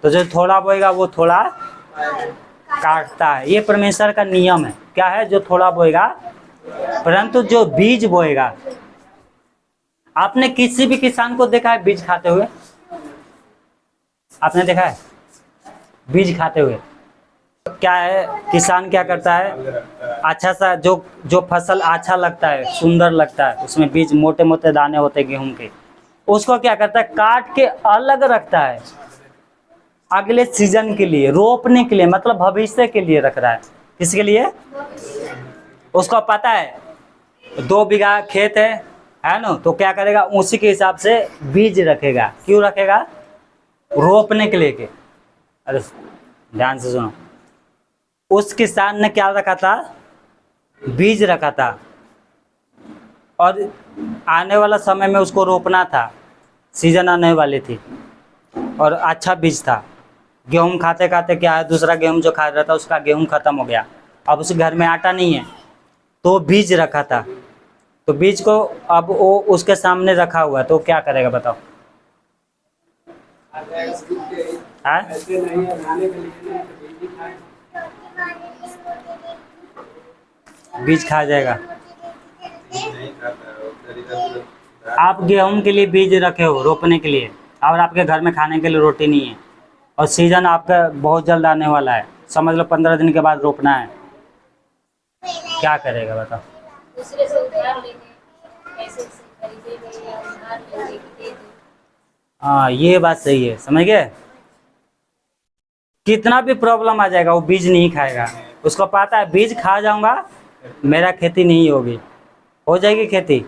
तो जो थोड़ा बोएगा वो थोड़ा काटता है। ये परमेश्वर का नियम है। क्या है? जो थोड़ा बोएगा, परंतु जो बीज बोएगा। आपने किसी भी किसान को देखा है बीज खाते हुए? आपने देखा है बीज खाते हुए? क्या है, किसान क्या करता है, अच्छा सा जो जो फसल अच्छा लगता है, सुंदर लगता है, उसमें बीज मोटे मोटे दाने होते हैं गेहूं के, उसको क्या करता है, काट के अलग रखता है अगले सीजन के लिए, रोपने के लिए, मतलब भविष्य के लिए रख रहा है। किसके लिए? उसको पता है 2 बीघा खेत है ना, तो क्या करेगा, उसी के हिसाब से बीज रखेगा। क्यों रखेगा? रोपने के लिए के। अरे ध्यान से सुनो, उस किसान ने क्या रखा था? बीज रखा था, और आने वाला समय में उसको रोपना था, सीजन आने वाली थी, और अच्छा बीज था। गेहूं खाते खाते क्या है, दूसरा गेहूं जो खा रहा था उसका गेहूं खत्म हो गया, अब उस घर में आटा नहीं है, तो बीज रखा था। तो बीज को अब वो उसके सामने रखा हुआ है, तो क्या करेगा बताओ? बीज खा जाएगा। आप गेहूं के लिए बीज रखे हो रोपने के लिए, और आपके घर में खाने के लिए रोटी नहीं है, और सीजन आपका बहुत जल्द आने वाला है, समझ लो 15 दिन के बाद रोपना है, क्या करेगा बताओ? दूसरे से उधार लेंगे, पैसे से खरीदेंगे या उधार लेंगे कि दे दो। हाँ, ये बात सही है, समझ गए? कितना भी प्रॉब्लम आ जाएगा वो बीज नहीं खाएगा। उसको पता है बीज खा जाऊंगा मेरा खेती नहीं होगी। हो जाएगी खेती?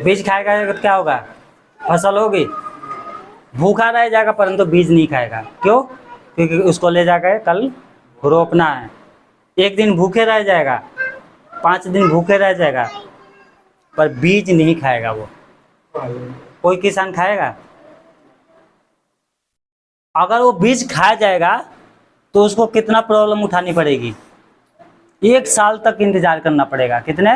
बीज खाएगा तो क्या होगा? फसल होगी। भूखा रह जाएगा परंतु बीज नहीं खाएगा। क्यों? क्योंकि उसको ले जाकर कल रोपना है। एक दिन भूखे रह जाएगा, 5 दिन भूखे रह जाएगा, पर बीज नहीं खाएगा वो। कोई किसान खाएगा? अगर वो बीज खा जाएगा तो उसको कितना प्रॉब्लम उठानी पड़ेगी? 1 साल तक इंतजार करना पड़ेगा। कितने?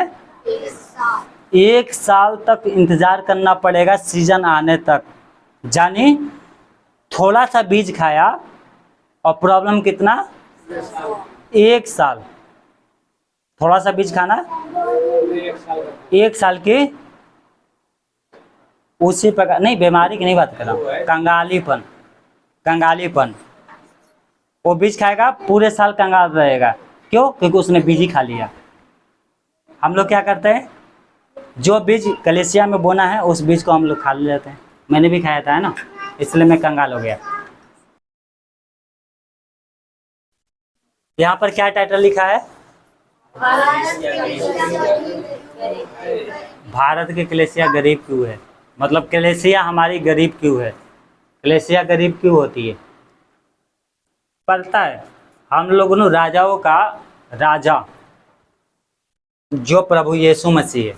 1 साल तक इंतजार करना पड़ेगा सीजन आने तक। जानी थोड़ा सा बीज खाया और प्रॉब्लम कितना? 1 साल। थोड़ा सा बीज खाना 1 साल की, उसी प्रकार नहीं, बीमारी की नहीं बात कर रहा हूँ, कंगालीपन। कंगालीपन, वो बीज खाएगा पूरे साल कंगाल रहेगा। क्यों? क्योंकि उसने बीज ही खा लिया। हम लोग क्या करते हैं, जो बीज कलेसिया में बोना है उस बीज को हम लोग खा लेते हैं। मैंने भी खाया था, है ना, इसलिए मैं कंगाल हो गया। यहाँ पर क्या टाइटल लिखा है? भारत की कलेसिया गरीब क्यों है? मतलब कलेसिया हमारी गरीब क्यों है? कलेसिया गरीब क्यों होती है? पता है, हम लोगों ने राजाओं का राजा जो प्रभु यीशु मसीह है,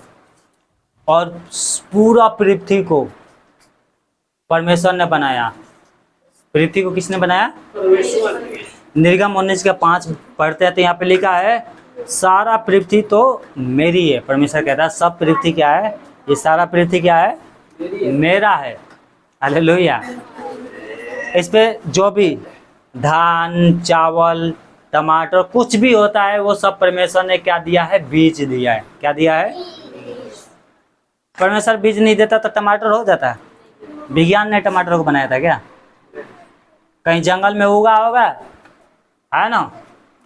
और पूरा पृथ्वी को परमेश्वर ने बनाया। पृथ्वी को किसने बनाया? निर्गम 19:5 पढ़ते हैं तो यहाँ पे लिखा है, सारा पृथ्वी तो मेरी है। परमेश्वर कहता है सब पृथ्वी क्या है? ये सारा पृथ्वी क्या है? मेरा है। हालेलुया। इस पे जो भी धान, चावल, टमाटर कुछ भी होता है वो सब परमेश्वर ने क्या दिया है? बीज दिया है। क्या दिया है? परमेश्वर बीज नहीं देता तो टमाटर हो जाता? विज्ञान ने टमाटर को बनाया था क्या? कहीं जंगल में उगा होगा, है ना?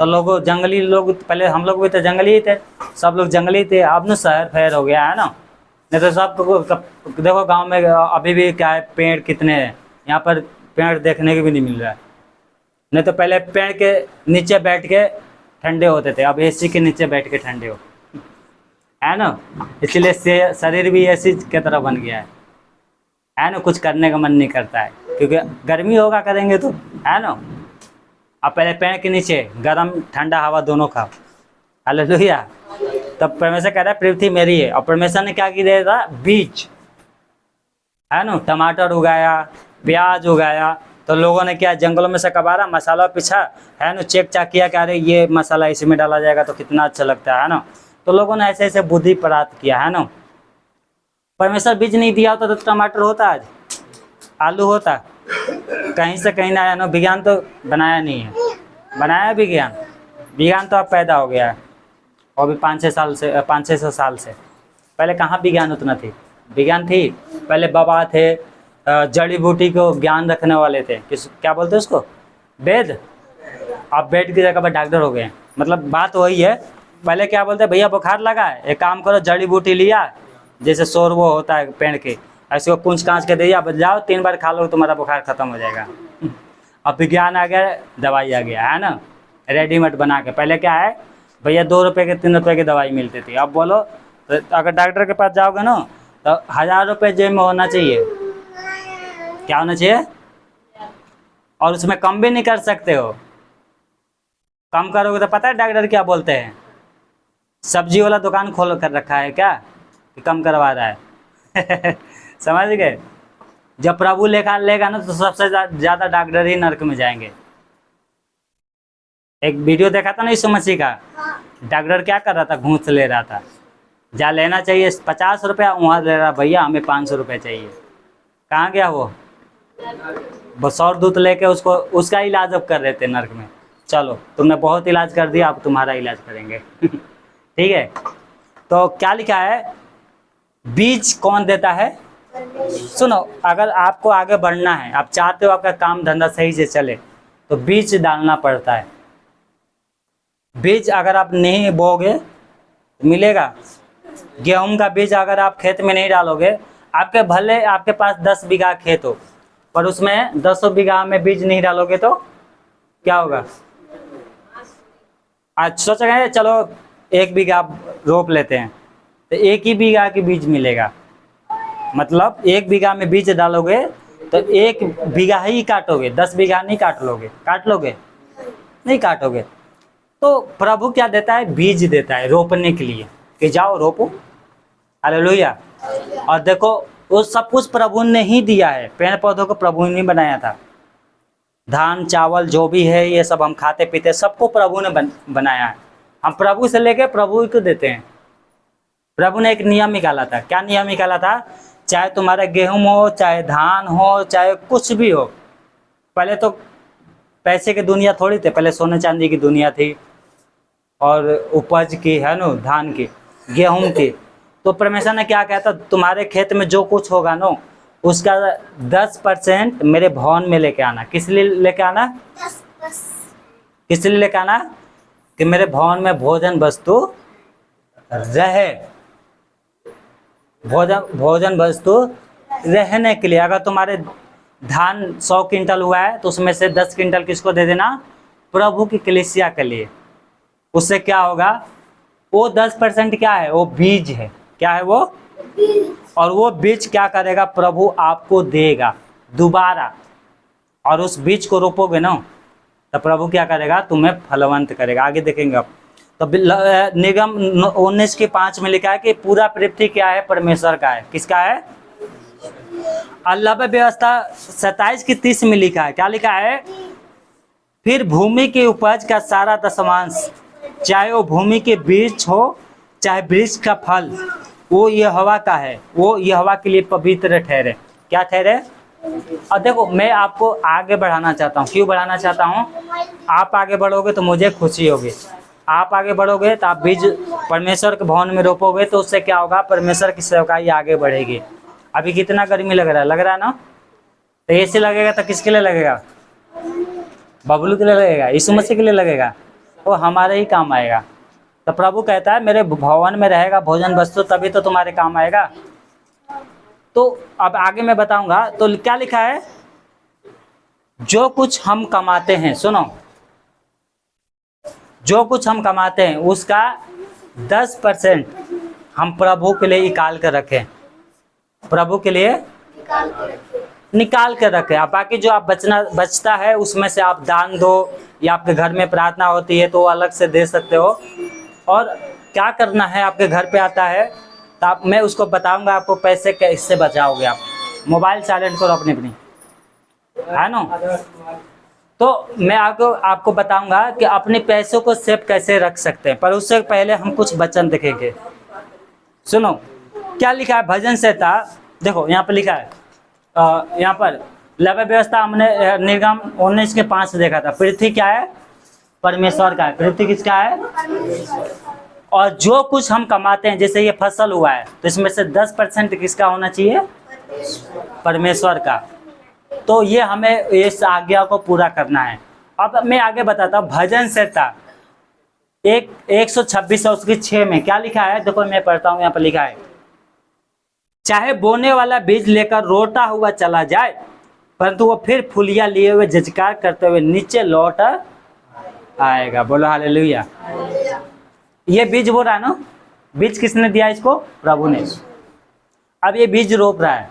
तो लोग जंगली लोग, पहले हम लोग भी तो जंगली ही थे, सब लोग जंगली थे, अब न शहर फैर हो गया, है ना? नहीं तो सब देखो गांव में अभी भी क्या है, पेड़ कितने हैं, यहाँ पर पेड़ देखने के भी नहीं मिल रहा है। नहीं तो पहले पेड़ के नीचे बैठ के ठंडे होते थे, अब एसी के नीचे बैठ के ठंडे हो, है ना? इसलिए शरीर भी एसी की तरह बन गया है ना? कुछ करने का मन नहीं करता है क्योंकि गर्मी होगा, करेंगे तो, है ना? अब पहले पेड़ के नीचे गर्म ठंडा हवा दोनों खाओ। हालेलुया। तब परमेश्वर कह रहा है पृथ्वी मेरी है, और परमेश्वर ने क्या किया था? बीज, है ना? टमाटर उगाया, प्याज उगाया, तो लोगों ने क्या, जंगलों में से कबारा मसाला पीछा, है ना, चेक चाक किया, क्या अरे ये मसाला इसमें डाला जाएगा तो कितना अच्छा लगता है ना? तो लोगों ने ऐसे ऐसे बुद्धि प्राप्त किया, है ना? परमेश्वर बीज नहीं दिया होता तो टमाटर होता, आज आलू होता, कहीं से कहीं ना आया ना, विज्ञान तो बनाया नहीं है, बनाया है विज्ञान? विज्ञान तो अब पैदा हो गया है, और भी 500-600 साल से। पहले कहाँ विज्ञान उतना थी? विज्ञान थी पहले, बाबा थे, जड़ी बूटी को ज्ञान रखने वाले थे, क्या बोलते हैं उसको, वेद। अब बेड की जगह पर डॉक्टर हो गए हैं। मतलब बात वही है, पहले क्या बोलते हैं, भैया बुखार लगा है, एक काम करो, जड़ी बूटी लिया, जैसे शोरबो होता है पेड़ के, ऐसे को पूंछ कांच के दिया, बच जाओ 3 बार खा लो तुम्हारा बुखार खत्म हो जाएगा। अब विज्ञान आ गया, दवाई आ गया है ना, रेडीमेड बना के। पहले क्या है भैया, 2 रुपये के 3 रुपये की दवाई मिलती थी। अब बोलो तो अगर डॉक्टर के पास जाओगे ना तो 1000 रुपये जेब में होना चाहिए। क्या होना चाहिए? और उसमें कम भी नहीं कर सकते हो। कम करोगे तो पता है डॉक्टर क्या बोलते हैं, सब्जी वाला दुकान खोल कर रखा है क्या कि कम करवा रहा है। समझ गए? जब प्रभु लेखा लेगा ना तो सबसे ज़्यादा डॉक्टर ही नरक में जाएंगे। एक वीडियो देखा था ना यीशु मसीह का, डॉक्टर क्या कर रहा था, घूस ले रहा था। जा लेना चाहिए 50 रुपया, वहाँ ले रहा, भैया हमें 500 रुपये चाहिए। कहाँ गया वो? बस और दूध लेके उसको, उसका इलाज अब कर रहे थे नरक में। चलो तुमने बहुत इलाज कर दिया, अब तुम्हारा इलाज करेंगे। ठीक है, तो क्या लिखा है, बीज कौन देता है? सुनो, अगर आपको आगे बढ़ना है, आप चाहते हो आपका काम धंधा सही से चले, तो बीज डालना पड़ता है। बीज अगर आप नहीं बोगे मिलेगा? गेहूं का बीज अगर आप खेत में नहीं डालोगे, आपके भले आपके पास 10 बीघा खेत हो, पर उसमें 10 बीघा में बीज नहीं डालोगे तो क्या होगा? आज सोच रहे हैं चलो 1 बीघा रोप लेते हैं, तो 1 ही बीघा की बीज मिलेगा। मतलब 1 बीघा में बीज डालोगे तो 1 बीघा ही काटोगे, 10 बीघा नहीं काट लोगे? नहीं काटोगे। तो प्रभु क्या देता है? बीज देता है रोपने के लिए, कि जाओ रोपो। हालेलुया। और देखो वो सब कुछ प्रभु ने ही दिया है, पेड़ पौधों को प्रभु ने बनाया था। धान चावल जो भी है ये सब हम खाते पीते, सबको प्रभु ने बनाया है। हम प्रभु से लेके प्रभु को देते हैं। प्रभु ने एक नियम निकाला था। क्या नियम निकाला था? चाहे तुम्हारा गेहूं हो, चाहे धान हो, चाहे कुछ भी हो। पहले तो पैसे की दुनिया थोड़ी थी, पहले सोने चांदी की दुनिया थी, और उपज की है ना, धान की, गेहूं की। तो परमेश्वर ने क्या कहा था, तुम्हारे खेत में जो कुछ होगा ना, उसका 10% मेरे भवन में लेके आना। किस लिए लेके आना? किस लिए लेके आना? कि मेरे भवन में भोजन वस्तु रहे, भोजन वस्तु रहने के लिए। अगर तुम्हारे धान 100 क्विंटल हुआ है तो उसमें से 10 क्विंटल किसको दे देना? प्रभु की कलीसिया के लिए। उससे क्या होगा? वो 10% क्या है? वो बीज है। क्या है वो? और वो बीज क्या करेगा? प्रभु आपको देगा दोबारा। और उस बीज को रोपोगे ना तो प्रभु क्या करेगा? तुम्हें फलवंत करेगा। आगे देखेंगे अब। तो निगम 19:5 में लिखा है कि पूरा पृथ्वी क्या है? परमेश्वर का है। किसका है? अल्लाह पे व्यवस्था 27:30 में लिखा है। क्या लिखा है? फिर भूमि की उपज का सारा दशमांश, चाहे वो भूमि के बीज हो चाहे वृक्ष का फल, वो यहोवा का है, वो यहोवा के लिए पवित्र ठहरे। क्या ठहरे? और देखो मैं आपको आगे बढ़ाना चाहता हूँ। क्यों बढ़ाना चाहता हूँ? आप आगे बढ़ोगे तो मुझे खुशी होगी। आप आगे बढ़ोगे तो आप बीज परमेश्वर के भवन में रोपोगे, तो उससे क्या होगा? परमेश्वर की सेवकाई आगे बढ़ेगी। अभी कितना गर्मी लग रहा है ना? तो ऐसे लगेगा तो किसके लिए लगेगा? बबलू के लिए लगेगा? यीशु मसीह के लिए लगेगा? वो हमारे ही काम आएगा। तो प्रभु कहता है मेरे भवन में रहेगा भोजन वस्तु, तभी तो तुम्हारे काम आएगा। तो अब आगे मैं बताऊंगा। तो क्या लिखा है? जो कुछ हम कमाते हैं, सुनो, जो कुछ हम कमाते हैं उसका 10% हम प्रभु के लिए निकाल कर रखें। प्रभु के लिए निकाल कर रखें। अब बाकी जो आप बचता है उसमें से आप दान दो, या आपके घर में प्रार्थना होती है तो वो अलग से दे सकते हो। और क्या करना है, आपके घर पे आता है तो आप, मैं उसको बताऊंगा आपको पैसे कैसे बचाओगे। आप मोबाइल साइलेंट करो अपनी, है ना? तो मैं आपको बताऊंगा कि अपने पैसों को सेव कैसे रख सकते हैं। पर उससे पहले हम कुछ वचन देखेंगे। सुनो क्या लिखा है भजन संहिता। देखो यहाँ पर लिखा है, यहाँ पर लय व्यवस्था हमने निर्गम 19:5 देखा था। पृथ्वी क्या है? परमेश्वर का है। पृथ्वी किसका है? और जो कुछ हम कमाते हैं, जैसे ये फसल हुआ है, तो इसमें से 10% किसका होना चाहिए? परमेश्वर का। तो ये हमें इस आज्ञा को पूरा करना है। अब मैं आगे बताता हूँ। भजन संहिता 126 और उसकी 6 में क्या लिखा है? देखो मैं पढ़ता हूँ, यहाँ पर लिखा है, चाहे बोने वाला बीज लेकर रोता हुआ चला जाए, परंतु वो फिर फुलिया लिए हुए जजकार करते हुए नीचे लौट आएगा। बोलो हालेलुया। ये बीज बो रहा है ना, बीज किसने दिया इसको? प्रभु ने। अब ये बीज रोप रहा है,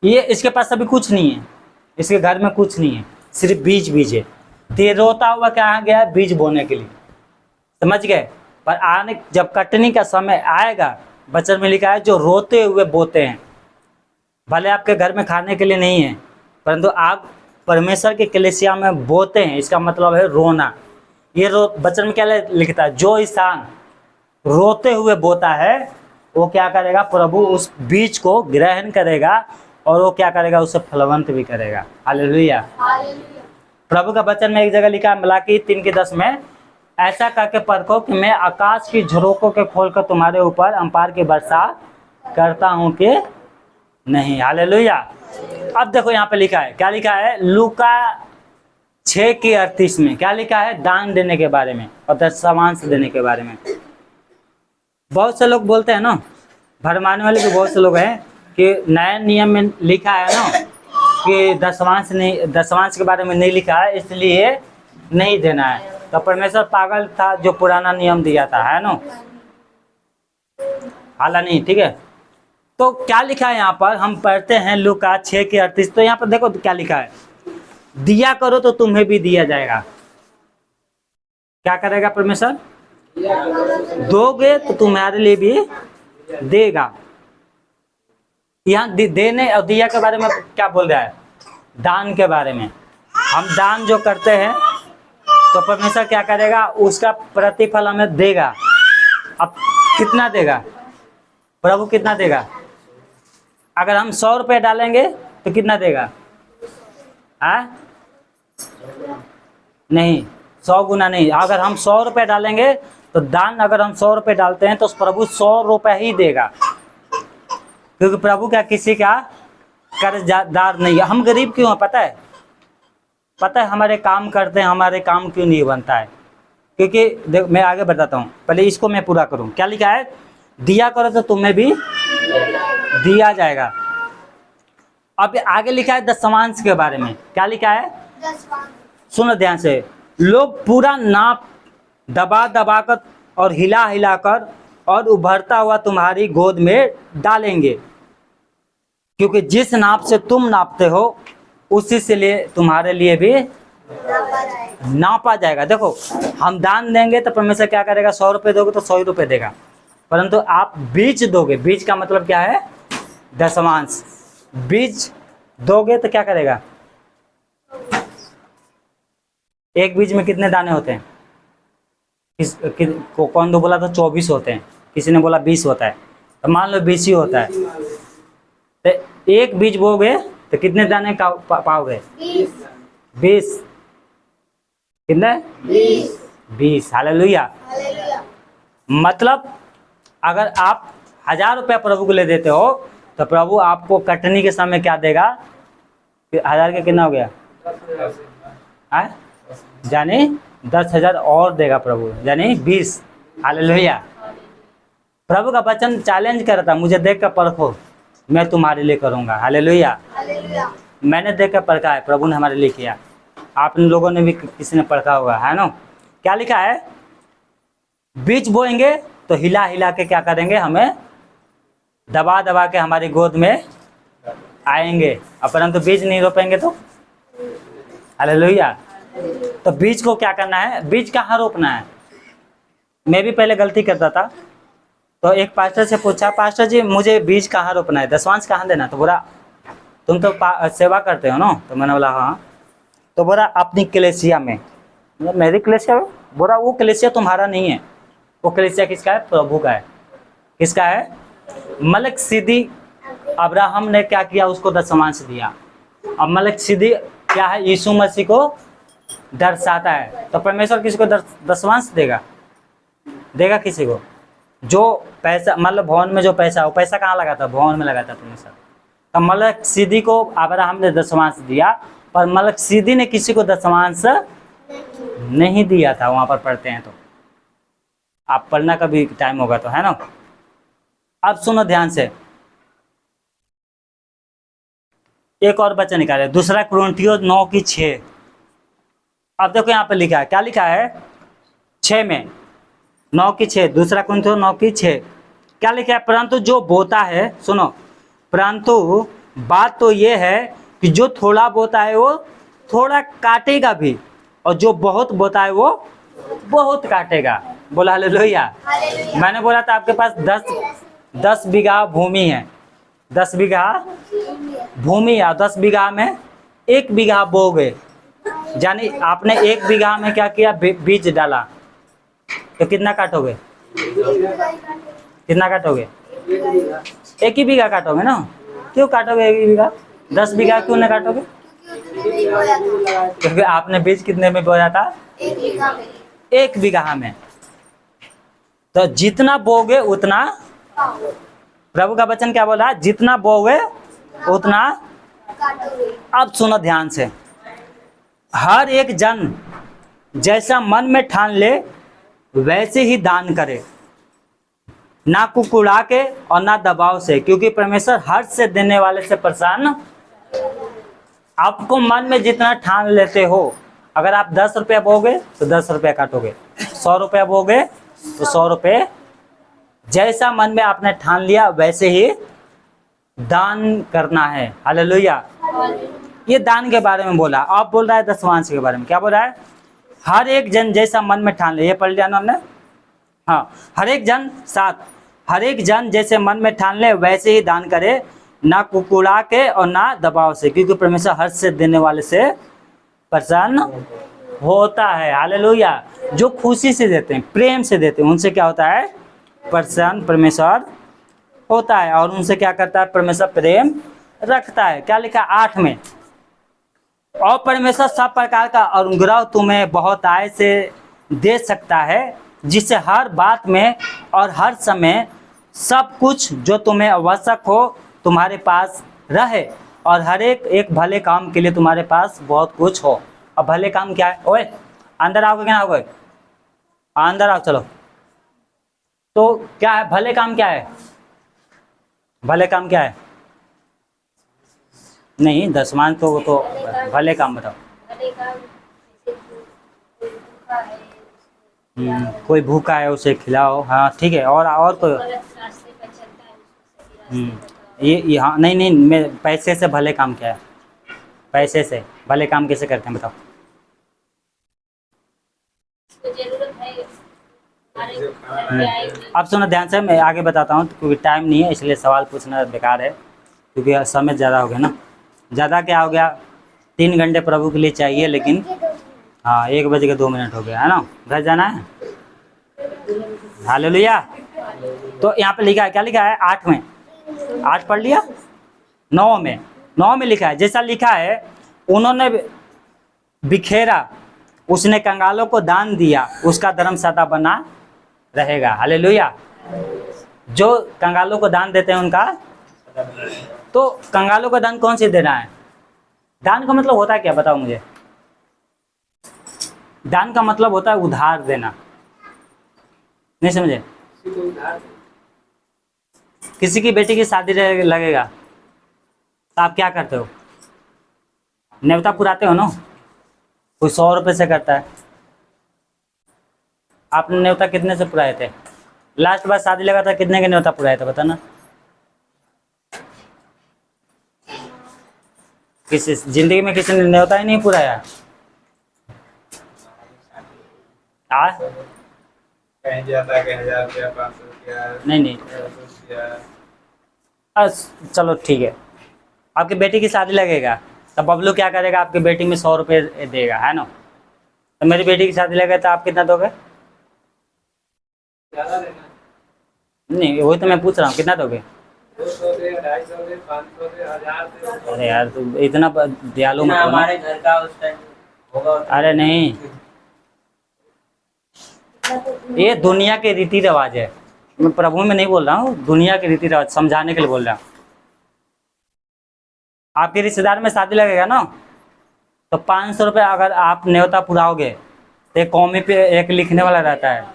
ये इसके पास अभी कुछ नहीं है, इसके घर में कुछ नहीं है, सिर्फ बीज है। तो ये रोता हुआ कहाँ गया? बीज बोने के लिए, समझ गए? पर आने जब कटनी का समय आएगा, वचन में लिखा है जो रोते हुए बोते हैं। भले आपके घर में खाने के लिए नहीं है, परंतु आप परमेश्वर के कलीसिया में बोते हैं, इसका मतलब है रोना। ये वचन में क्या लिखता है? जो इंसान रोते हुए बोता है वो क्या करेगा? प्रभु उस बीज को ग्रहण करेगा और वो क्या करेगा? उसे फलवंत भी करेगा। हालेलुया। प्रभु का वचन में एक जगह लिखा है, मलाकी 3:10 में, ऐसा करके परखो कि मैं आकाश की झरोकों के खोलकर तुम्हारे ऊपर अंपार की वर्षा करता हूं कि नहीं। हालेलुया। अब देखो यहाँ पे लिखा है, क्या लिखा है? लूका 6:38 में क्या लिखा है? दान देने के बारे में और दशमांश देने के बारे में। बहुत से लोग बोलते हैं ना, भरमाने वाले भी बहुत से लोग हैं कि नए नियम में लिखा है ना कि दशमांश नहीं, दशमांश के बारे में नहीं लिखा है, इसलिए नहीं देना है। तो परमेश्वर पागल था जो पुराना नियम दिया था, है ना? हाला नहीं, ठीक है। तो क्या लिखा है यहाँ पर? हम पढ़ते हैं लूका 6:38। तो यहाँ पर देखो क्या लिखा है, दिया करो तो तुम्हें भी दिया जाएगा। क्या करेगा परमेश्वर? दोगे तो तुम्हारे लिए भी देगा। यहाँ देने और दिया के बारे में क्या बोल रहा है? दान के बारे में। हम दान जो करते हैं तो परमेश्वर क्या करेगा? उसका प्रतिफल हमें देगा। अब कितना देगा? प्रभु कितना देगा? अगर हम 100 रुपये डालेंगे तो कितना देगा? नहीं, 100 गुना नहीं। अगर हम 100 रुपये डालेंगे तो दान, अगर हम 100 रुपये डालते हैं तो प्रभु 100 रुपये ही देगा, क्योंकि प्रभु क्या किसी का कर्जदार नहीं है। हम गरीब क्यों हैं पता है? पता है हमारे काम करते हैं, हमारे काम क्यों नहीं बनता है? क्योंकि देख, मैं आगे बताता हूँ, पहले इसको मैं पूरा करूँ। क्या लिखा है? दिया करो तो तुम्हें भी दिया जाएगा। अब आगे लिखा है दशमांश के बारे में। क्या लिखा है? सुनो ध्यान से। लोग पूरा नाप दबा दबा कर और हिला हिला कर और उभरता हुआ तुम्हारी गोद में डालेंगे, क्योंकि जिस नाप से तुम नापते हो उसी से लिए तुम्हारे लिए भी नापा जाएगा। देखो, हम दान देंगे तो परमेश्वर क्या करेगा? 100 रुपये दोगे तो 100 रुपये देगा, परंतु आप बीज दोगे, बीज का मतलब क्या है? दशमांश। बीज दोगे तो क्या करेगा? एक बीज में कितने दाने होते हैं? कौन तो बोला था 24 होते हैं, किसी ने बोला 20 होता है, तो मान लो 20 ही होता है। तो एक बीज बोगे तो कितने दाने पाओगे? 20। कितने? 20। हालेलुया। मतलब अगर आप 1000 रुपया प्रभु को ले देते हो तो प्रभु आपको कटनी के समय क्या देगा? 1000 का कितना हो गया? जाने 10,000 और देगा प्रभु, यानी 20। हालेलुया। प्रभु का वचन चैलेंज कर रहा था, मुझे देख कर परखो, मैं तुम्हारे लिए करूँगा। हालेलुया। मैंने देख कर परखा है, प्रभु ने हमारे लिए किया। आप लोगों ने भी किसी ने परखा होगा, है ना? क्या लिखा है? बीज बोएंगे तो हिला हिला के क्या करेंगे? हमें दबा दबा के हमारी गोद में आएंगे, परंतु बीज नहीं रोपेंगे तो? हालेलुया। तो बीज को क्या करना है? बीज कहाँ रोपना है? मैं भी पहले गलती करता था, तो एक पास्टर से पूछा, पास्टर जी मुझे बीज कहाँ रोपना है, दशमांश कहाँ देना? तो बोला तुम तो सेवा करते हो ना? तो मैंने बोला हाँ। तो बोला अपनी कलीसिया में। मतलब मेरी कलीसिया में? बोला वो कलीसिया तुम्हारा नहीं है, वो कलीसिया किसका है? प्रभु का है। किसका है? मलक सीधी अब्राहम ने क्या किया? उसको दशमांश दिया। अब मलक सीधी क्या है, यीशु मसीह को दर्शाता है। तो परमेश्वर किसी को दशमांश देगा? देगा किसी को? जो पैसा मतलब भवन में जो पैसा, वो पैसा कहाँ लगाता? भवन में लगाता परमेश्वर। तो मलक सीधी को अब्राहम ने दशमांश दिया, पर मलक सीधी ने किसी को दशमांश नहीं दिया था। वहां पर पढ़ते हैं तो आप पढ़ना कभी टाइम होगा तो, है ना। अब सुनो ध्यान से, एक और वचन निकाले, दूसरा कुरिन्थियों 9:6। अब देखो यहाँ पे लिखा है, क्या लिखा है? 6 में 9:6, दूसरा कुरिन्थियों 9:6 क्या लिखा है? परंतु जो बोता है, सुनो, परंतु बात तो ये है कि जो थोड़ा बोता है वो थोड़ा काटेगा भी, और जो बहुत बोता है वो बहुत काटेगा। बोला हालेलुया। मैंने बोला था आपके पास 10 बीघा भूमि है, 10 बीघा भूमि है, 10 बीघा में 1 बीघा बोगे, यानी आपने 1 बीघा में क्या किया? बीज डाला, तो कितना काटोगे? कितना काटोगे? 1 ही बीघा काटोगे ना। क्यों काटोगे 1 ही बीघा? 10 बीघा क्यों नहीं काटोगे? क्योंकि आपने बीज कितने में बोया था? 1 बीघा में। तो जितना बोगे उतना, प्रभु का वचन क्या बोला? जितना बोगे उतना। अब सुनो ध्यान से, हर एक जन जैसा मन में ठान ले वैसे ही दान करे, ना कुकुड़ा के और ना दबाव से, क्योंकि परमेश्वर हर्ष से देने वाले से प्रसन्न। आपको मन में जितना ठान लेते हो, अगर आप 10 रुपया बोगे तो 10 रुपया काटोगे, 100 रुपया बोगे तो 100 रुपये, जैसा मन में आपने ठान लिया वैसे ही दान करना है। हालेलुया। ये दान के बारे में बोला। आप बोल रहा है दशमांश के बारे में, क्या बोल रहा है? हर एक जन जैसा मन में ठान ले, ये पढ़ लिया ना हमने। हाँ, हर एक जन, 7, हर एक जन जैसे मन में ठान ले वैसे ही दान करे, ना कुकुड़ा के और ना दबाव से, क्योंकि परमेश्वर हर्ष से देने वाले से प्रसन्न होता है। हालेलुया। जो खुशी से देते हैं, प्रेम से देते हैं, उनसे क्या होता है? प्रसन्न परमेश्वर होता है। और उनसे क्या करता है? परमेश्वर प्रेम रखता है। क्या लिखा 8 में? और परमेश्वर सब प्रकार का अनुग्रह तुम्हें बहुत आय से दे सकता है, जिससे हर बात में और हर समय सब कुछ जो तुम्हें आवश्यक हो तुम्हारे पास रहे, और हर एक भले काम के लिए तुम्हारे पास बहुत कुछ हो। अब भले काम क्या है? ओए अंदर आओगे क्या? आओगे? अंदर आओ, चलो। तो क्या है भले काम? क्या है भले काम? क्या है? नहीं, दशमांश तो भले काम बताओ। कोई भूखा है उसे खिलाओ। हाँ ठीक है। और कोई? ये हाँ, नहीं, मैं पैसे से भले काम क्या है? पैसे से भले काम कैसे करते हैं बताओ? अब सुनो ध्यान से, मैं आगे बताता हूँ, क्योंकि टाइम नहीं है इसलिए सवाल पूछना बेकार है, क्योंकि समय ज़्यादा हो गया ना। ज़्यादा क्या हो गया? 3 घंटे प्रभु के लिए चाहिए, लेकिन हाँ 1:02 हो गया, है ना। घर जाना है। हालेलुया। तो यहाँ पे लिखा है, क्या लिखा है? 8 में, 8 पढ़ लिया। 9 में लिखा है, जैसा लिखा है, उन्होंने बिखेरा, उसने कंगालों को दान दिया, उसका धर्म सदा बना रहेगा। हालेलुया। जो कंगालों को दान देते हैं उनका, तो कंगालों का दान कौन से देना है? दान का मतलब होता है क्या? बताओ मुझे। दान का मतलब होता है उधार देना। नहीं समझे? किसी की बेटी की शादी लगेगा तो आप क्या करते हो? न्योता पुराते हो ना। कोई 100 रुपये से करता है। आपने न्योता कितने से पुराए थे? लास्ट बार शादी लगा था कितने के न्योता पुराए थे बताना? किसी जिंदगी में किसी ने न्योता ही नहीं पुराया? कहीं जाता है, 1000 रुपया, 500 रुपया, नहीं चलो ठीक है। आपकी बेटी की शादी लगेगा तो बबलू क्या करेगा? आपकी बेटी में 100 रुपये देगा, है ना। तो मेरी बेटी की शादी लगेगा तो आप कितना दोगे? ज़्यादा देना। नहीं, वही तो मैं पूछ रहा हूँ, कितना दोगे? 200 दे, 250 दे, 500 दे, 1000 दे। अरे यार तू इतना दयालु मत जितना हो ना। हमारे घर का उस टाइम होगा उतना अरे नहीं, ये दुनिया के रीति रिवाज है, मैं प्रभु में नहीं बोल रहा हूँ, दुनिया के रीति रिवाज समझाने के लिए बोल रहा हूँ। आपके रिश्तेदार में शादी लगेगा ना, तो 500 रुपये अगर आप न्योता पुराओगे तो एक कॉमी पे एक लिखने वाला रहता है,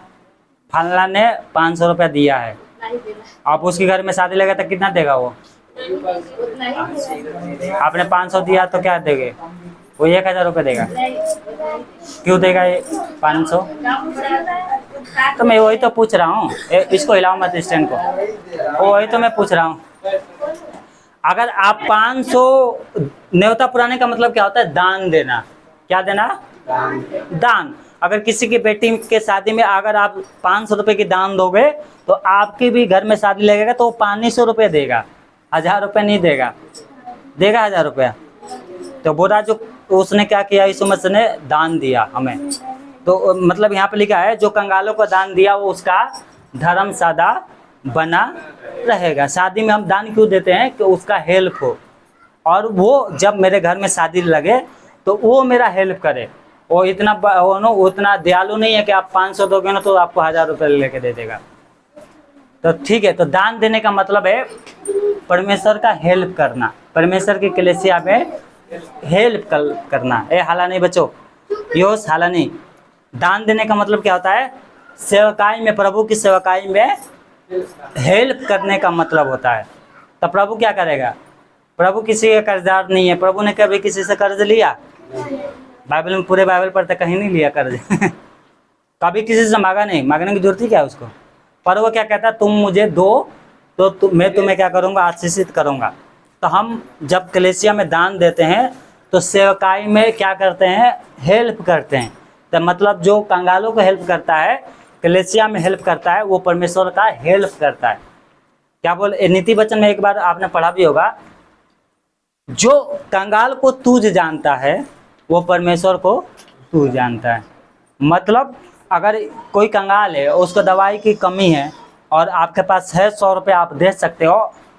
फलना ने 500 रुपया दिया है। नहीं देना, आप उसके घर में शादी लगा तो कितना देगा वो? उतना ही देना। आपने 500 दिया तो क्या देंगे? वो 1000 रुपये देगा। क्यों देगा ये 500? तो मैं वही तो पूछ रहा हूँ, इसको हिलाओ मत स्टैंड को, वही तो मैं पूछ रहा हूँ। अगर आप 500 न्योता पुराने का मतलब क्या होता है? दान देना। क्या देना? दान। अगर किसी की बेटी के शादी में अगर आप 500 रुपये की दान दोगे तो आपके भी घर में शादी लगेगा तो वो 500 रुपये देगा, 1000 रुपये नहीं देगा। देगा 1000 रुपया? तो बोला जो उसने क्या किया, यीशु मसीह ने दान दिया हमें। तो मतलब यहाँ पे लिखा है जो कंगालों को दान दिया वो उसका धर्म सादा बना रहेगा। शादी में हम दान क्यों देते हैं? कि उसका हेल्प हो, और वो जब मेरे घर में शादी लगे तो वो मेरा हेल्प करे। वो इतना उतना दयालु नहीं है कि आप 500 दोगे ना तो आपको 1000 रुपये लेके दे देगा। तो ठीक है, तो दान देने का मतलब है परमेश्वर का हेल्प करना, परमेश्वर की कलीसिया में हेल्प करना। ए हाला नहीं बच्चों, योस हाला नहीं। दान देने का मतलब क्या होता है? सेवकाई में, प्रभु की सेवकाई में हेल्प करने का मतलब होता है। तो प्रभु क्या करेगा? प्रभु किसी का कर्जदार नहीं है। प्रभु ने कभी किसी से कर्ज लिया? बाइबल में, पूरे बाइबल पर तो कहीं नहीं लिया कर्ज कभी किसी से मांगा नहीं, मांगने की जरूरत ही क्या है उसको। पर वो क्या कहता है? तुम मुझे दो तो मैं तुम्हें क्या करूँगा? आशीषित करूँगा। तो हम जब कलीसिया में दान देते हैं तो सेवकाई में क्या करते हैं? हेल्प करते हैं। तो मतलब जो कंगालों को हेल्प करता है, कलीसिया में हेल्प करता है, वो परमेश्वर का हेल्प करता है। क्या बोल, नीति वचन में एक बार आपने पढ़ा भी होगा, जो कंगाल को तूज जानता है वो परमेश्वर को तूज जानता है। मतलब अगर कोई कंगाल है, उसको दवाई की कमी है और आपके पास है 100 रुपये, आप दे सकते हो,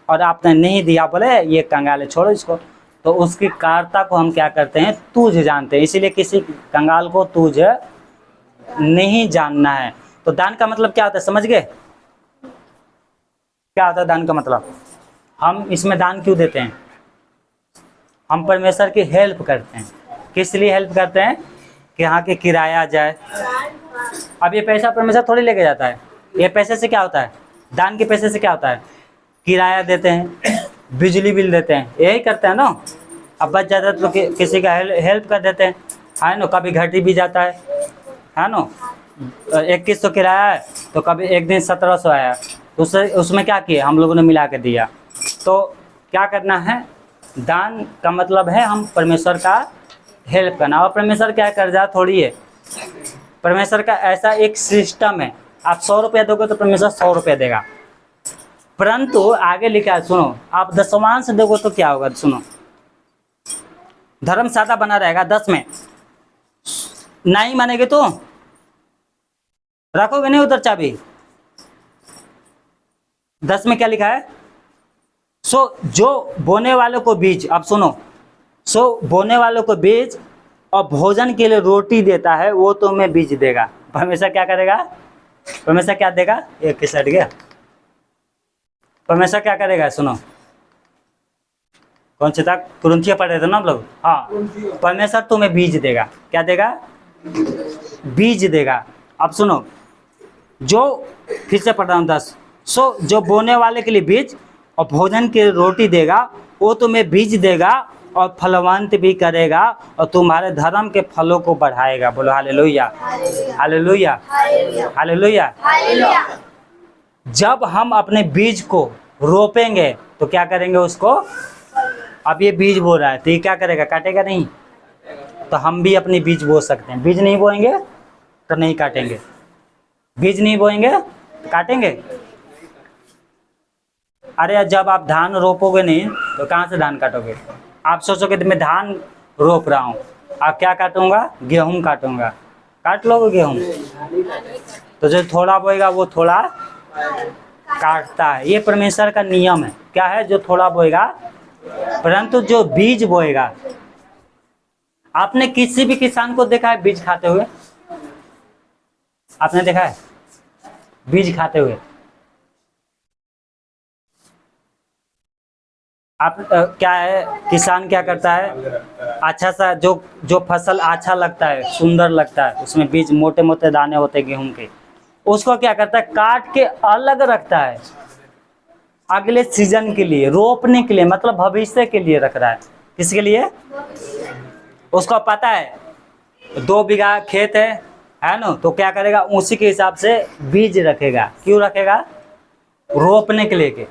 और आपने नहीं दिया, बोले ये कंगाल है छोड़ो इसको, तो उसकी कारता को हम क्या करते हैं? तूज जानते हैं। इसीलिए किसी कंगाल को तूज नहीं जानना है। तो दान का मतलब क्या होता है? समझ गए क्या होता है दान का मतलब? हम इसमें दान क्यों देते हैं? हम परमेश्वर की हेल्प करते हैं। किस लिए हेल्प करते हैं? कि यहाँ के किराया जाए। अब ये पैसा परमेश्वर थोड़ी लेके जाता है, ये पैसे से क्या होता है? दान के पैसे से क्या होता है? किराया देते हैं, बिजली बिल देते हैं, यही करते हैं ना। अब बच जाता है तो किसी का हेल्प कर देते हैं, है ना। कभी घटी भी जाता है ना। 2100 किराया है तो कभी एक दिन 1700 आया, उसमें क्या किया? हम लोगों ने मिला के दिया। तो क्या करना है? दान का मतलब है हम परमेश्वर का हेल्प करना। और परमेश्वर क्या कर्जा थोड़ी है, परमेश्वर का ऐसा एक सिस्टम है, आप 100 रुपया दोगे तो परमेश्वर 100 रुपया देगा। परंतु आगे लिखा है, सुनो, आप दशमांश दोगे तो क्या होगा? सुनो, धर्म सादा बना रहेगा। 10 में नहीं मानेगे तो रखोगे नहीं उधर चाबी। 10 में क्या लिखा है? जो बोने वालों को बीज, अब सुनो, बोने वालों को बीज और भोजन के लिए रोटी देता है, वो तुम्हें बीज देगा। परमेश्वर क्या करेगा? परमेश्वर क्या देगा? एक किस हट गया। परमेश्वर क्या करेगा? सुनो, कौन से तक तुरंत पढ़ रहे थे ना हम लोग? हाँ, परमेश्वर तुम्हें बीज देगा। क्या देगा? बीज देगा। अब सुनो, जो फिर से पढ़ रहा हूँ 10, जो बोने वाले के लिए बीज और भोजन की रोटी देगा, वो तुम्हें बीज देगा और फलवंत भी करेगा और तुम्हारे धर्म के फलों को बढ़ाएगा। बोलो हालेलुया, हालेलुया, हालेलुया। जब हम अपने बीज को रोपेंगे तो क्या करेंगे उसको? अब ये बीज बो रहा है तो ये क्या करेगा? काटेगा नहीं। तो हम भी अपनी बीज बो सकते हैं। बीज नहीं बोएंगे तो नहीं काटेंगे, बीज नहीं बोएंगे तो काटेंगे। अरे जब आप धान रोपोगे नहीं तो कहाँ से धान काटोगे? आप सोचोगे मैं धान रोप रहा हूँ, आप क्या काटूंगा? गेहूँ काटूंगा। काट लोगे गेहूँ? तो जो थोड़ा बोएगा वो थोड़ा काटता है। ये परमेश्वर का नियम है। क्या है? जो थोड़ा बोएगा, परंतु जो बीज बोएगा। आपने किसी भी किसान को देखा है बीज खाते हुए? आपने देखा है बीज खाते हुए? आप क्या है, किसान क्या करता है, अच्छा सा जो जो फसल अच्छा लगता है, सुंदर लगता है, उसमें बीज मोटे मोटे दाने होते हैं गेहूं के, उसको क्या करता है, काट के अलग रखता है अगले सीजन के लिए, रोपने के लिए, मतलब भविष्य के लिए रख रहा है। किसके लिए? उसको पता है 2 बीघा खेत है ना, तो क्या करेगा, उसी के हिसाब से बीज रखेगा। क्यों रखेगा? रोपने के लिए के।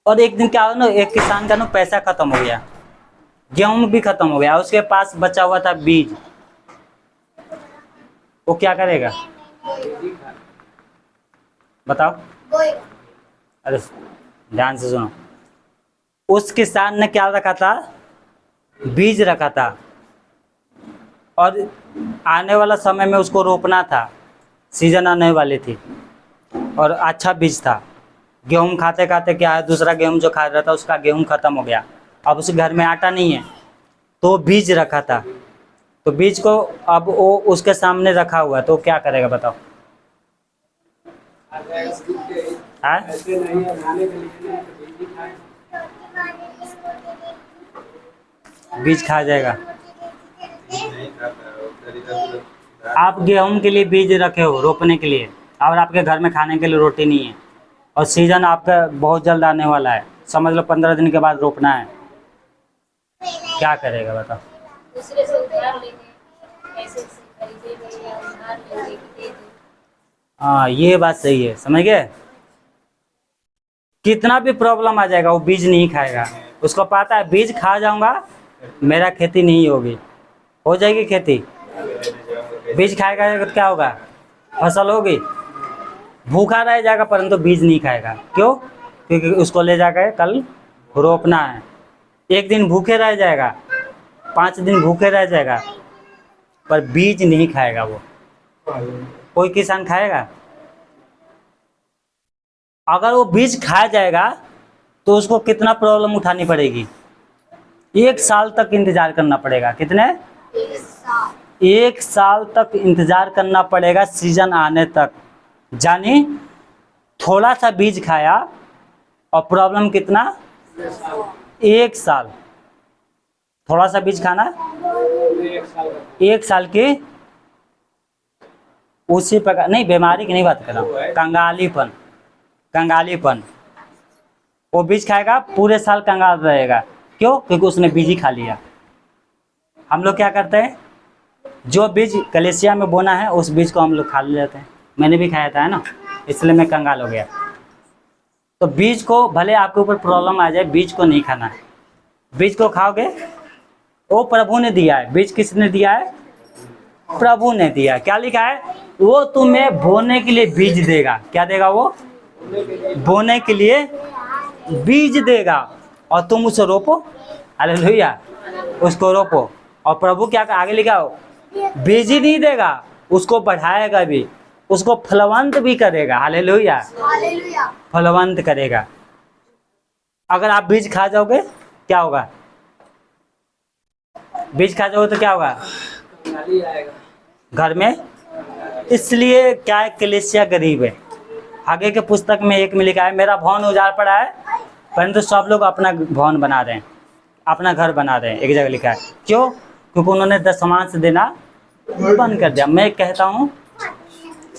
और एक दिन क्या हुआ ना, एक किसान का ना पैसा खत्म हो गया, गेहूं भी खत्म हो गया, उसके पास बचा हुआ था बीज। वो क्या करेगा बताओ? अरे ध्यान से सुनो। उस किसान ने क्या रखा था? बीज रखा था, और आने वाला समय में उसको रोपना था, सीजन आने वाली थी, और अच्छा बीज था। गेहूं खाते खाते क्या है, दूसरा गेहूं जो खा रहा था उसका गेहूं खत्म हो गया, अब उस घर में आटा नहीं है, तो बीज रखा था। तो बीज को अब वो उसके सामने रखा हुआ है, तो क्या करेगा बताओ? हाँ? ऐसे नहीं है, खाने के लिए नहीं, तो बीज ही खाए। बीज खा जाएगा। आप गेहूं के लिए बीज रखे हो रोपने के लिए, और आपके घर में खाने के लिए रोटी नहीं है, और सीजन आपका बहुत जल्द आने वाला है, समझ लो 15 दिन के बाद रोपना है, क्या करेगा बताओ? दूसरे से उधार लेंगे, पैसे से खरीदेंगे या उधार लेंगे कि दे दो। हाँ, ये बात सही है, समझ गए? कितना भी प्रॉब्लम आ जाएगा, वो बीज नहीं खाएगा। उसको पता है बीज खा जाऊंगा मेरा खेती नहीं होगी। हो जाएगी खेती? बीज खाएगा तो क्या होगा? फसल होगी। भूखा रह जाएगा परंतु बीज नहीं खाएगा। क्यों? क्योंकि उसको ले जाकर कल रोपना है। एक दिन भूखे रह जाएगा, 5 दिन भूखे रह जाएगा, पर बीज नहीं खाएगा वो। कोई किसान खाएगा? अगर वो बीज खा जाएगा तो उसको कितना प्रॉब्लम उठानी पड़ेगी? 1 साल तक इंतजार करना पड़ेगा। कितने? 1 साल तक इंतजार करना पड़ेगा सीजन आने तक। जानी थोड़ा सा बीज खाया और प्रॉब्लम कितना? 1 साल। थोड़ा सा बीज खाना 1 साल की, उसी प्रकार नहीं, बीमारी की नहीं बात कर रहा हूँ, कंगालीपन। कंगालीपन। वो बीज खाएगा पूरे साल कंगाल रहेगा। क्यों? क्योंकि उसने बीज ही खा लिया। हम लोग क्या करते हैं, जो बीज कलेसिया में बोना है उस बीज को हम लोग खा लेते हैं। मैंने भी खाया था, है ना, इसलिए मैं कंगाल हो गया। तो बीज को, भले आपके ऊपर प्रॉब्लम आ जाए, बीज को नहीं खाना है। बीज को खाओगे, वो प्रभु ने दिया है। बीज किसने दिया है? प्रभु ने दिया है। क्या लिखा है? वो तुम्हें बोने के लिए बीज देगा। क्या देगा वो? बोने के लिए बीज देगा, और तुम उसे रोपो। हालेलुया। उसको रोपो। और प्रभु क्या आगे लिखा हो? बीज ही नहीं देगा, उसको बढ़ाएगा भी, उसको फलवंत भी करेगा। हालेलुया। फलवंत करेगा। अगर आप बीज खा जाओगे क्या होगा? बीज खा जाओगे तो क्या होगा? खाली आएगा घर में। इसलिए क्या है, कलीसिया गरीब है। आगे के पुस्तक में एक में लिखा है, मेरा भवन उजाड़ पड़ा है परंतु सब लोग अपना भवन बना रहे हैं, अपना घर बना रहे हैं। एक जगह लिखा है। क्यों? क्योंकि उन्होंने दशमांश देना बंद कर दिया। मैं कहता हूँ,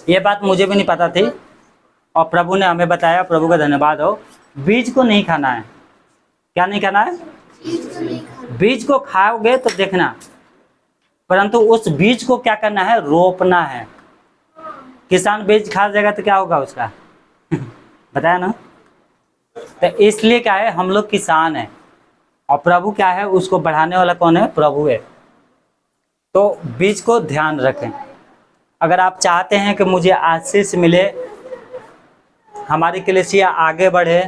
ये बात मुझे भी नहीं पता थी, और प्रभु ने हमें बताया, प्रभु का धन्यवाद हो। बीज को नहीं खाना है। क्या नहीं खाना है? बीज को खाओगे तो देखना, परंतु उस बीज को क्या करना है? रोपना है। किसान बीज खा जाएगा तो क्या होगा उसका? बताया ना। तो इसलिए क्या है, हम लोग किसान हैं, और प्रभु क्या है, उसको बढ़ाने वाला कौन है? प्रभु है। तो बीज को ध्यान रखें। अगर आप चाहते हैं कि मुझे आशीष मिले, हमारी कलीसिया आगे बढ़े,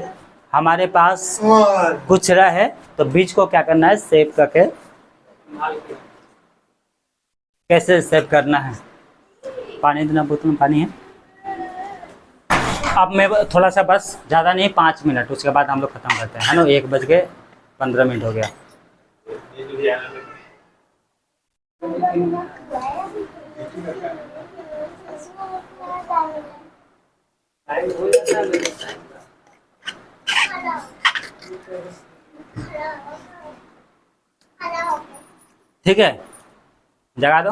हमारे पास कुछ रहे, तो बीज को क्या करना है? सेव करके। कैसे सेव करना है? पानी देना, बोतल में पानी है। अब मैं थोड़ा सा बस ज़्यादा नहीं 5 मिनट, उसके बाद हम लोग ख़त्म करते हैं, है ना। 1 बज के 15 मिनट हो गया। टाइम हो जाता है मेरे ठीक है, जगा दो।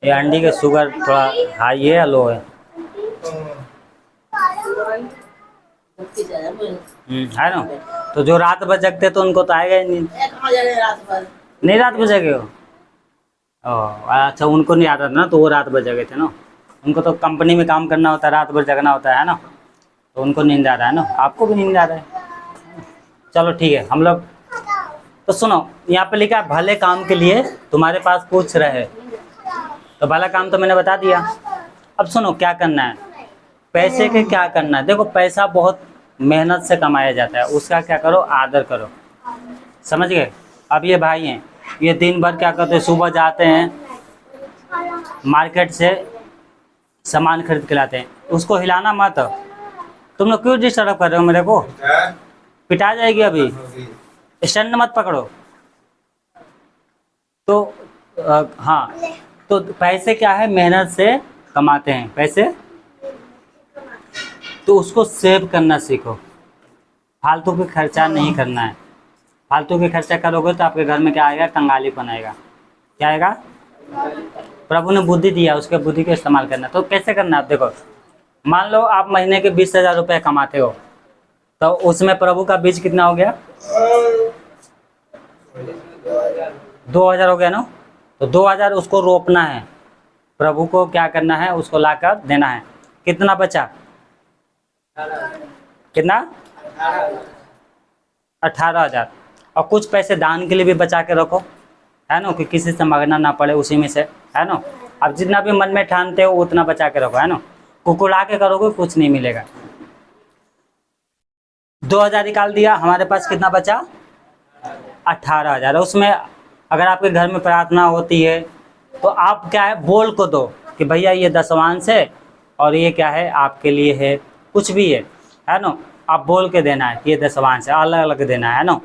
ये अंडी के शुगर थोड़ा हाई है या लो है? है ना। तो जो रात भर जगते तो उनको तो आएगा ही नहीं। नहीं रात भर जगे हो? अच्छा, उनको नहीं आता था ना, तो वो रात भर जगे थे ना। उनको तो कंपनी में काम करना होता है, रात भर जगना होता है ना, तो उनको नींद आ रहा है ना। आपको भी नींद आ रहा है। चलो ठीक है, हम लोग तो सुनो, यहाँ पे लिखा है भले काम के लिए तुम्हारे पास पूछ रहे। तो भला काम तो मैंने बता दिया। अब सुनो क्या करना है, पैसे के क्या करना है। देखो पैसा बहुत मेहनत से कमाया जाता है, उसका क्या करो, आदर करो। समझ गए। अब ये भाई हैं, ये दिन भर क्या करते हैं, सुबह जाते हैं मार्केट से सामान खरीद के लाते हैं। उसको हिलाना मत। तुम लोग क्यों डिस्टर्ब कर रहे हो मेरे को? पिटा जाएगी अभी। स्टैंड मत पकड़ो। तो हाँ, तो पैसे क्या है, मेहनत से कमाते हैं पैसे, तो उसको सेव करना सीखो। फालतू के खर्चा नहीं करना है। फालतू के खर्चा करोगे तो आपके घर में क्या आएगा, कंगालीपन आएगा। क्या आएगा? प्रभु ने बुद्धि दिया, उसके बुद्धि का इस्तेमाल करना। तो कैसे करना है आप देखो, मान लो आप महीने के 20,000 रुपये कमाते हो, तो उसमें प्रभु का बीज कितना हो गया? 2,000 हो गया ना। तो 2,000 उसको रोपना है, प्रभु को क्या करना है, उसको लाकर देना है। कितना बचा? कितना? 18,000। और कुछ पैसे दान के लिए भी बचा के रखो, है ना, कि किसी से मांगना ना पड़े उसी में से, है ना। अब जितना भी मन में ठानते हो उतना बचा के रखो, है ना। कुकुड़ा के करोगे कुछ नहीं मिलेगा। 2,000 निकाल दिया, हमारे पास कितना बचा? 18,000। उसमें अगर आपके घर में प्रार्थना होती है तो आप क्या है, बोल को दो कि भैया ये दशवांश है और ये क्या है, आपके लिए है, कुछ भी है ना। आप बोल के देना है कि ये दशवांश है, अलग अलग देना है ना।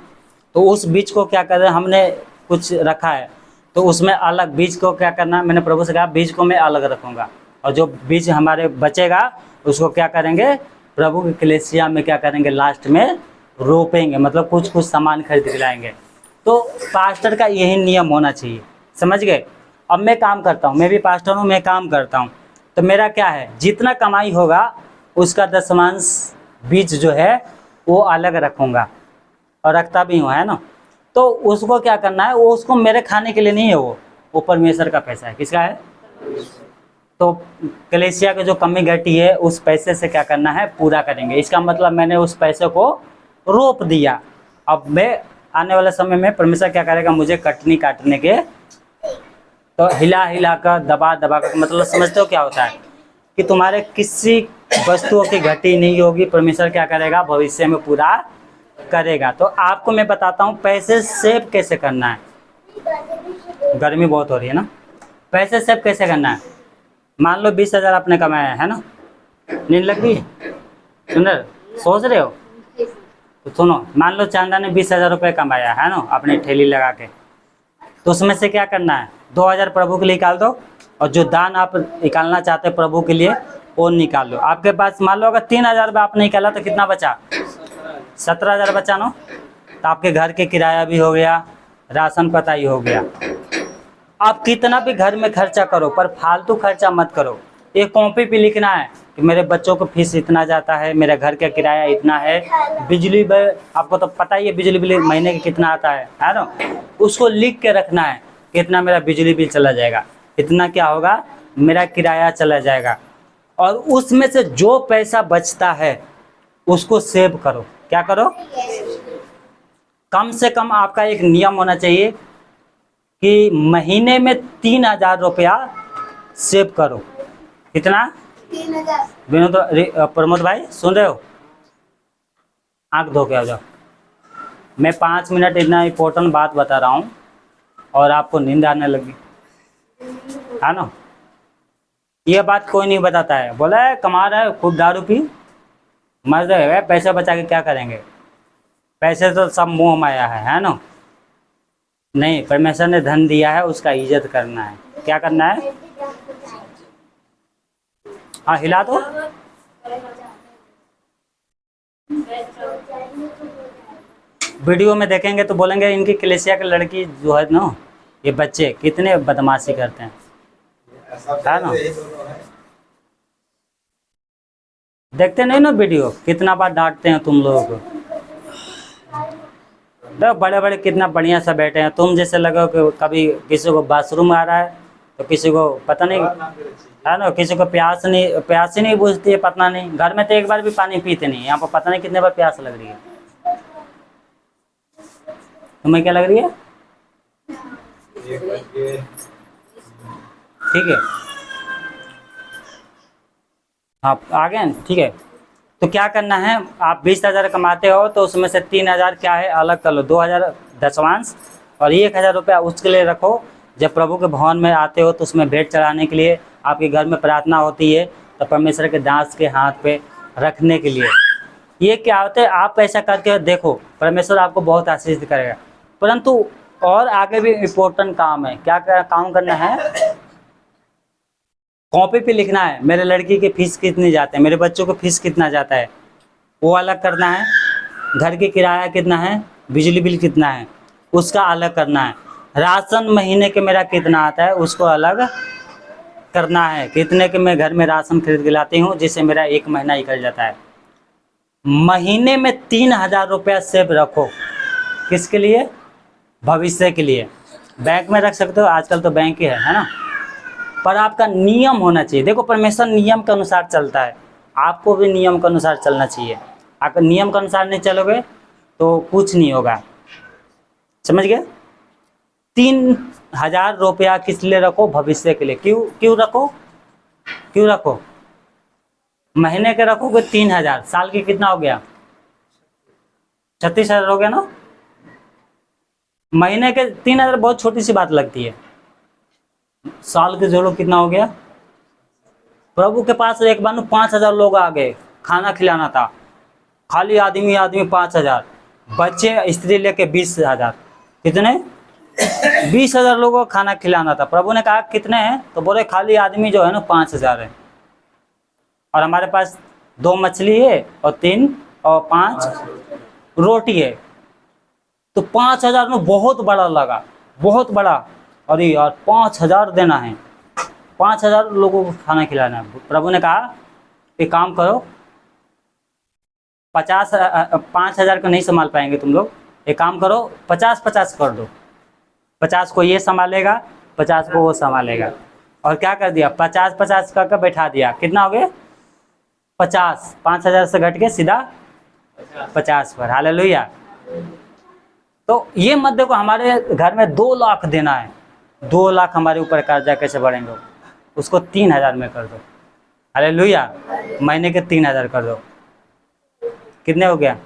तो उस बीज को क्या कर रहे हैं, हमने कुछ रखा है तो उसमें अलग बीज को क्या करना है, मैंने प्रभु से कहा बीज को मैं अलग रखूँगा, और जो बीज हमारे बचेगा उसको क्या करेंगे, प्रभु की कलीसिया में क्या करेंगे, लास्ट में रोपेंगे, मतलब कुछ कुछ सामान खरीद के लाएंगे। तो पास्टर का यही नियम होना चाहिए, समझ गए। अब मैं काम करता हूँ, मैं भी पास्टर हूँ, मैं काम करता हूँ, तो मेरा क्या है, जितना कमाई होगा उसका दशमांश बीज जो है वो अलग रखूँगा, और रखता भी हूँ, है ना। तो उसको क्या करना है, वो उसको मेरे खाने के लिए नहीं है, वो परमेश्वर का पैसा है। किसका है? तो कलीसिया की जो कमी घटी है उस पैसे से क्या करना है, पूरा करेंगे। इसका मतलब मैंने उस पैसे को रोप दिया। अब मैं आने वाले समय में परमेश्वर क्या करेगा, मुझे कटनी काटने के, तो हिला हिला कर दबा दबा कर, मतलब समझते हो क्या होता है कि तुम्हारे किसी वस्तुओं की घटी नहीं होगी, परमेश्वर क्या करेगा, भविष्य में पूरा करेगा। तो आपको मैं बताता हूँ पैसे सेव कैसे करना है। गर्मी बहुत हो रही है ना। पैसे सेव कैसे करना है, मान लो 20,000 आपने कमाया है ना, नींद लग गई, सुंदर सोच रहे हो, तो सुनो, मान लो चांदा ने 20,000 रुपये कमाया है ना अपनी ठेली लगा के, तो उसमें से क्या करना है, 2,000 प्रभु के लिए निकाल दो, और जो दान आप निकालना चाहते हैं प्रभु के लिए वो निकाल लो। आपके पास मान लो अगर 3,000 रुपये आपने निकाला तो कितना बचा, 17,000 बचा ना। तो आपके घर के किराया भी हो गया, राशन पता ही हो गया। आप कितना भी घर में खर्चा करो पर फालतू खर्चा मत करो। एक कॉपी पे लिखना है कि मेरे बच्चों को फीस इतना जाता है, मेरे घर का किराया इतना है, बिजली बिल आपको तो पता ही है बिजली बिल महीने का कितना आता है ना। उसको लिख के रखना है कि इतना मेरा बिजली बिल चला जाएगा, इतना क्या होगा, मेरा किराया चला जाएगा। और उसमें से जो पैसा बचता है उसको सेव करो। क्या करो, कम से कम आपका एक नियम होना चाहिए कि महीने में 3,000 रुपया सेव करो। कितना? 3,000। विनोद प्रमोद भाई सुन रहे हो, आंख धो के आ जाओ। मैं 5 मिनट इतना इम्पोर्टेंट बात बता रहा हूँ और आपको नींद आने लगी, है ना। ये बात कोई नहीं बताता है। बोला है कमा रहा है खूब दारू पी, मर्द है, पैसा बचा के क्या करेंगे? पैसे तो सब मुंह माया है ना? नहीं, परमेश्वर ने धन दिया है, उसका इज्जत करना है। क्या करना है? हाँ, हिला दो। वीडियो में देखेंगे तो बोलेंगे इनकी कलेसिया की लड़की जो है ना, ये बच्चे कितने बदमाशी करते हैं, है ना? देखते नहीं ना वीडियो, कितना बार डांटते हैं तुम लोगों को। देखो बड़े बड़े कितना बढ़िया सा बैठे हैं, तुम जैसे लगो कि कभी किसी को बाथरूम आ रहा है तो किसी को पता नहीं, है ना, किसी को प्यास ही नहीं बुझती है, पता नहीं। घर में तो एक बार भी पानी पीते नहीं, यहाँ पर पता नहीं कितने बार प्यास लग रही है। तुम्हें क्या लग रही है? ठीक है, आप आ गए, ठीक है। तो क्या करना है, आप 20,000 कमाते हो तो उसमें से 3,000 क्या है अलग कर लो, 2,000 दशवांश और 1,000 रुपया उसके लिए रखो। जब प्रभु के भवन में आते हो तो उसमें भेंट चढ़ाने के लिए, आपके घर में प्रार्थना होती है तो परमेश्वर के दास के हाथ पे रखने के लिए। ये क्या होता है, आप ऐसा करके देखो, परमेश्वर आपको बहुत आशीष करेगा। परंतु और आगे भी इम्पोर्टेंट काम है। क्या काम करना है? कॉपी पे लिखना है मेरे लड़की की फीस कितनी जाते हैं, मेरे बच्चों को फीस कितना जाता है, वो अलग करना है। घर की किराया कितना है, बिजली बिल कितना है, उसका अलग करना है। राशन महीने के मेरा कितना आता है, उसको अलग करना है। कितने के मैं घर में राशन खरीद के लाती हूँ जिससे मेरा 1 महीना निकल जाता है। महीने में 3,000 रुपया सेव रखो। किसके लिए? भविष्य के लिए। बैंक में रख सकते हो, आजकल तो बैंक ही है ना? पर आपका नियम होना चाहिए। देखो परमेश्वर नियम के अनुसार चलता है, आपको भी नियम के अनुसार चलना चाहिए। आप नियम के अनुसार नहीं चलोगे तो कुछ नहीं होगा, समझ गए? 3,000 रुपया किस लिए रखो? भविष्य के लिए। क्यों रखो? क्यों रखो? महीने के रखोगे 3,000, साल की कितना हो गया? 36,000 हो गया ना? महीने के 3,000 बहुत छोटी सी बात लगती है, साल के जोड़ो कितना हो गया? प्रभु के पास एक बार 5,000 लोग आ गए, खाना खिलाना था, खाली आदमी 5,000, बच्चे स्त्री लेके 20,000। कितने? 20,000 लोगों को खाना खिलाना था। प्रभु ने कहा कितने हैं? तो बोले खाली आदमी जो है ना 5,000 है, और हमारे पास 2 मछली है और 3 और 5 रोटी है। तो 5,000 में बहुत बड़ा लगा, बहुत बड़ा। अरे यार 5,000 देना है, 5,000 लोगों को खाना खिलाना है। प्रभु ने कहा एक काम करो, 5,000 को नहीं संभाल पाएंगे तुम लोग, एक काम करो 50-50 कर दो। 50 को ये संभालेगा, 50 को वो संभालेगा। और क्या कर दिया? 50-50 करके बैठा दिया। कितना हो गया? 50। 5,000 से घट के सीधा 50 पर। हालेलुया। तो ये मत देखो हमारे घर में 2 लाख देना है, 2 लाख हमारे ऊपर कर्जा कैसे बढ़ेंगे, उसको 3,000 में कर दो। हालेलुया। महीने के 3,000 कर दो। कितने हो गया?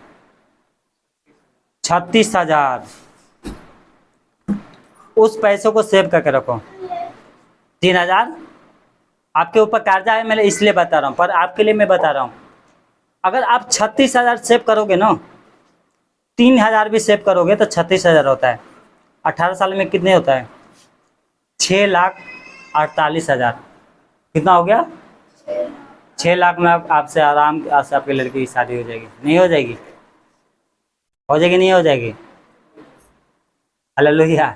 36,000। उस पैसों को सेव करके रखो। 3,000 आपके ऊपर कर्जा है, मैं इसलिए बता रहा हूँ, पर आपके लिए मैं बता रहा हूँ। अगर आप 36,000 सेव करोगे ना, 3,000 भी सेव करोगे तो 36,000 होता है। 18 साल में कितने होता है? 6,48,000। कितना हो गया? 6 लाख में आपसे आराम से आपकी लड़की की शादी हो जाएगी। नहीं हो जाएगी? हो जाएगी नहीं हो जाएगी? हालेलुया।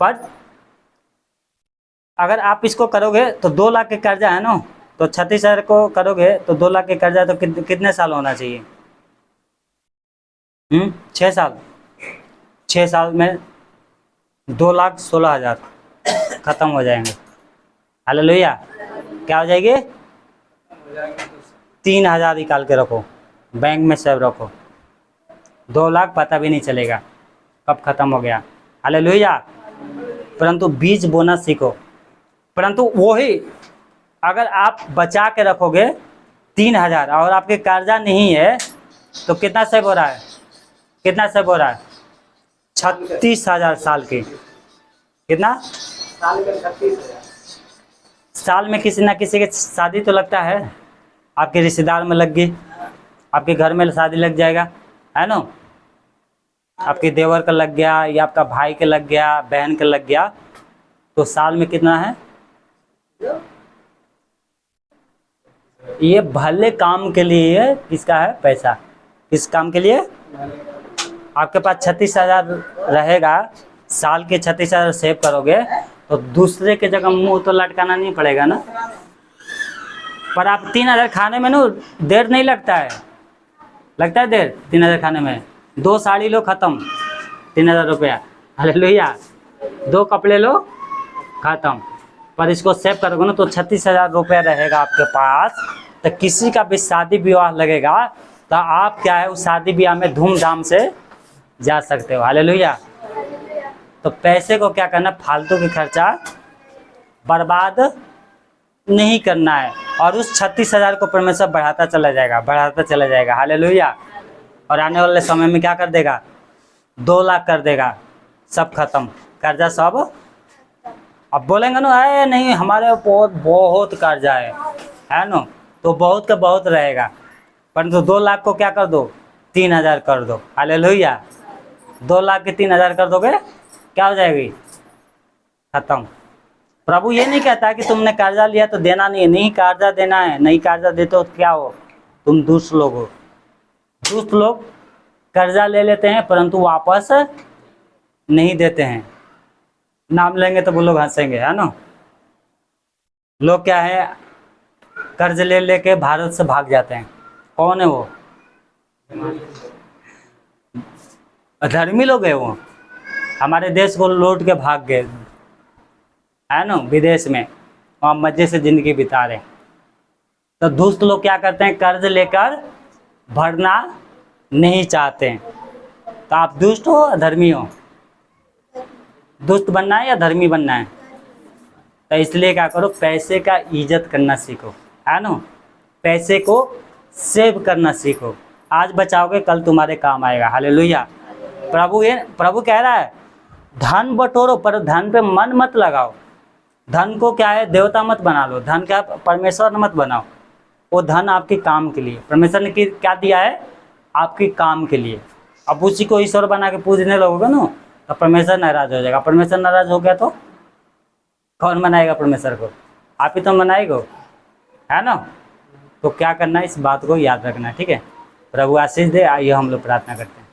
पर अगर आप इसको करोगे तो 2 लाख के कर्जा है ना, तो 36,000 को करोगे तो 2 लाख के कर्जा तो कितने साल होना चाहिए? 6 साल। 6 साल में 2,16,000 खत्म हो जाएंगे। हालेलुया। क्या हो जाएगी? 3,000 निकाल के रखो, बैंक में सेव रखो। 2 लाख पता भी नहीं चलेगा कब खत्म हो गया। हालेलुया। परंतु बीज बोना सीखो। परंतु वही अगर आप बचा के रखोगे 3,000 और आपके कर्जा नहीं है तो कितना सेव हो रहा है? कितना सेव हो रहा है? 36,000 साल की। कितना? साल का 36,000। साल में किसी ना किसी की शादी तो लगता है, आपके रिश्तेदार में लग गई, आपके घर में शादी लग जाएगा, है ना? आपके देवर का लग गया या आपका भाई के लग गया, बहन का लग गया, तो साल में कितना है? ये भले काम के लिए किसका है पैसा? किस काम के लिए? आपके पास 36,000 रहेगा, साल के 36,000 सेव करोगे तो दूसरे के जगह मुंह तो लटकाना नहीं पड़ेगा ना। पर आप 3,000 खाने में ना देर नहीं लगता है, लगता है देर 3,000 खाने में? 2 साड़ी लो खत्म, 3,000 रुपया, हालेलुया। 2 कपड़े लो खत्म। पर इसको सेव करोगे ना तो 36,000 रुपया रहेगा आपके पास, तो किसी का भी शादी विवाह लगेगा तो आप क्या है उस शादी ब्याह में धूमधाम से जा सकते हो, हालेलुया। तो पैसे को क्या करना, फालतू की खर्चा बर्बाद नहीं करना है, और उस 36,000 को परमेश्वर बढ़ाता चला जाएगा, बढ़ाता चला जाएगा, हालेलुया। और आने वाले समय में क्या कर देगा? 2 लाख कर देगा, सब खत्म, कर्जा सब। अब बोलेंगे ना अरे नहीं हमारे बहुत बहुत कर्जा है ना, तो बहुत का बहुत रहेगा, परंतु 2 लाख को क्या कर दो? 3,000 कर दो, हालेलुया। 2 लाख के 3,000 कर दोगे, क्या हो जाएगी? खत्म। प्रभु ये नहीं कहता कि तुमने कर्जा लिया तो देना नहीं है, नहीं कर्जा देना है, नहीं कर्जा देते हो तो क्या हो? तुम दुष्ट लोग हो। दुष्ट लोग कर्जा ले लेते हैं परंतु वापस नहीं देते हैं। नाम लेंगे तो वो लोग हंसेंगे, है ना। लोग क्या है कर्ज ले लेके भारत से भाग जाते हैं। कौन है वो? अधर्मी लोग है वो, हमारे देश को लौट के भाग गए, है ना, विदेश में, वहाँ मजे से ज़िंदगी बिता रहे। तो दुष्ट लोग क्या करते हैं? कर्ज लेकर भरना नहीं चाहते हैं। तो आप दुष्ट हो अधर्मी हो? दुष्ट बनना है या धर्मी बनना है? तो इसलिए क्या करो, पैसे का इज्जत करना सीखो, है ना। पैसे को सेव करना सीखो, आज बचाओगे कल तुम्हारे काम आएगा, हालेलुया। प्रभु कह रहा है धन बटोरो पर धन पे मन मत लगाओ। धन को क्या है देवता मत बना लो, धन क्या परमेश्वर मत बनाओ। वो धन आपके काम के लिए परमेश्वर ने क्या दिया है? आपके काम के लिए। अब उसी को ईश्वर बना के पूजने लगोगे ना तो परमेश्वर नाराज हो जाएगा। परमेश्वर नाराज हो गया तो कौन मनाएगा परमेश्वर को? आप ही तो मनाएगा, है ना। तो क्या करना है, इस बात को याद रखना, ठीक है। प्रभु आशीष दे। आइए हम लोग प्रार्थना करते हैं।